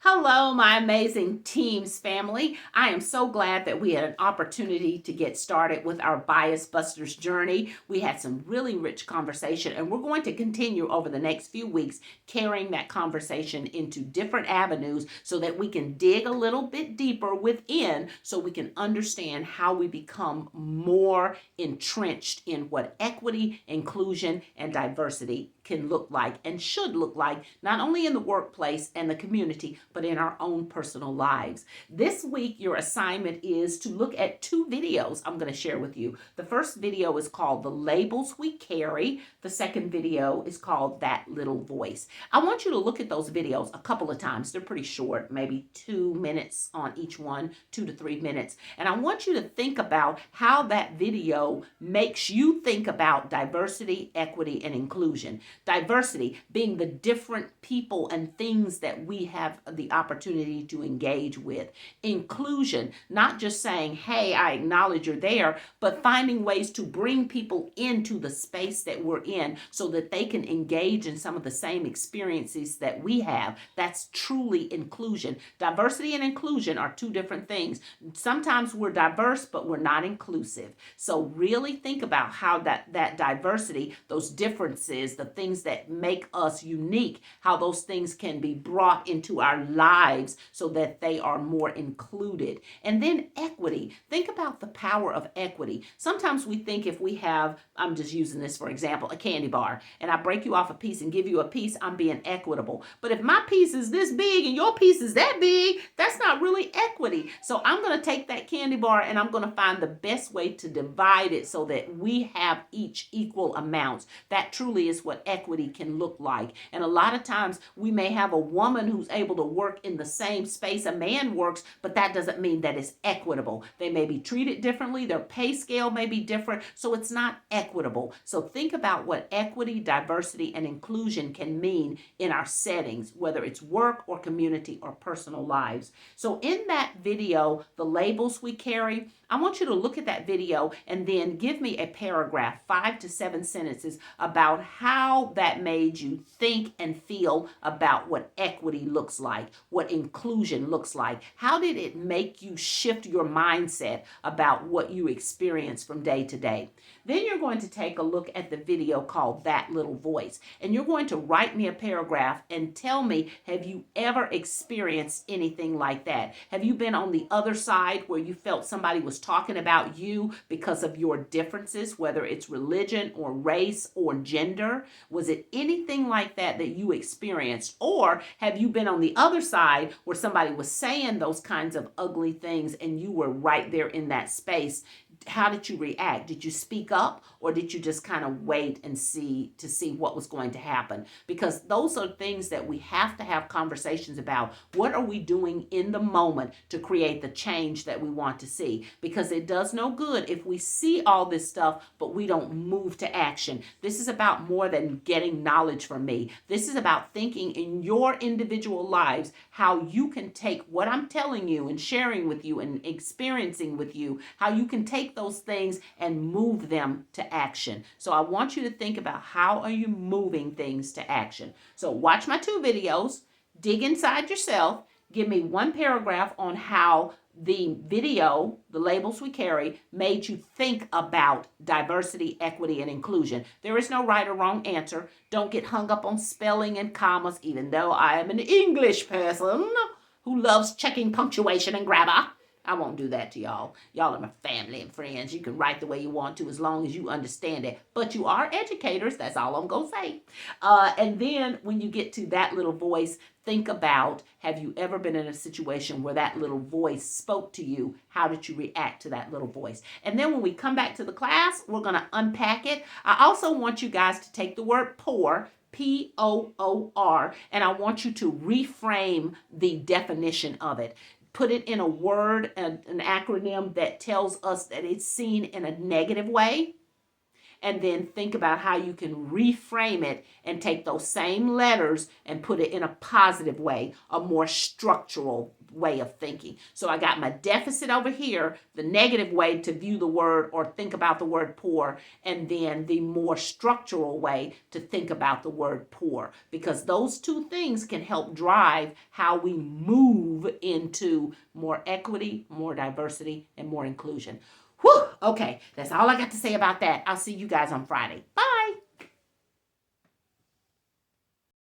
Hello, my amazing Teams family. I am so glad that we had an opportunity to get started with our Bias Busters journey. We had some really rich conversation, and we're going to continue over the next few weeks carrying that conversation into different avenues so that we can dig a little bit deeper within so we can understand how we become more entrenched in what equity, inclusion, and diversity can look like and should look like, not only in the workplace and the community, but in our own personal lives. This week, your assignment is to look at two videos I'm going to share with you. The first video is called The Labels We Carry. The second video is called That Little Voice. I want you to look at those videos a couple of times. They're pretty short, maybe 2 minutes on each one, 2 to 3 minutes. And I want you to think about how that video makes you think about diversity, equity, and inclusion. Diversity being the different people and things that we have the opportunity to engage with. Inclusion, not just saying, hey, I acknowledge you're there, but finding ways to bring people into the space that we're in so that they can engage in some of the same experiences that we have. That's truly inclusion. Diversity and inclusion are two different things. Sometimes we're diverse, but we're not inclusive. So really think about how that diversity, those differences, the things that make us unique, how those things can be brought into our lives so that they are more included. And then equity. Think about the power of equity. Sometimes we think if we have, I'm just using this for example, a candy bar, and I break you off a piece and give you a piece, I'm being equitable. But if my piece is this big and your piece is that big, that's not really equity. So I'm going to take that candy bar and I'm going to find the best way to divide it so that we have each equal amounts. That truly is what equity can look like. And a lot of times we may have a woman who's able to work in the same space a man works, but that doesn't mean that it's equitable. They may be treated differently. Their pay scale may be different. So it's not equitable. So think about what equity, diversity, and inclusion can mean in our settings, whether it's work or community or personal lives. So in that video, The Labels We Carry, I want you to look at that video and then give me a paragraph, 5 to 7 sentences about how that made you think and feel about what equity looks like, what inclusion looks like. How did it make you shift your mindset about what you experience from day to day? Then you're going to take a look at the video called That Little Voice, and you're going to write me a paragraph and tell me, have you ever experienced anything like that? Have you been on the other side where you felt somebody was talking about you because of your differences, whether it's religion or race or gender? Was it anything like that that you experienced? Or have you been on the other side where somebody was saying those kinds of ugly things and you were right there in that space? How did you react? Did you speak up, or did you just kind of wait and see what was going to happen? Because those are things that we have to have conversations about. What are we doing in the moment to create the change that we want to see? Because it does no good if we see all this stuff, but we don't move to action. This is about more than getting knowledge from me. This is about thinking in your individual lives how you can take what I'm telling you and sharing with you and experiencing with you, how you can take those things and move them to action. So I want you to think about how are you moving things to action. So watch my two videos, dig inside yourself, give me one paragraph on how the video, The Labels We Carry, made you think about diversity, equity, and inclusion. There is no right or wrong answer. Don't get hung up on spelling and commas, even though I am an English person who loves checking punctuation and grammar. I won't do that to y'all. Y'all are my family and friends. You can write the way you want to as long as you understand it. But you are educators. That's all I'm going to say. And then when you get to that little voice, think about, have you ever been in a situation where that little voice spoke to you? How did you react to that little voice? And then when we come back to the class, we're going to unpack it. I also want you guys to take the word poor, P-O-O-R, and I want you to reframe the definition of it. Put it in a word, an acronym that tells us that it's seen in a negative way. and then think about how you can reframe it and take those same letters and put it in a positive way, a more structural way of thinking. So I got my deficit over here, the negative way to view the word or think about the word poor, and then the more structural way to think about the word poor, because those two things can help drive how we move into more equity, more diversity, and more inclusion. Whew, okay, that's all I got to say about that. I'll see you guys on Friday. Bye.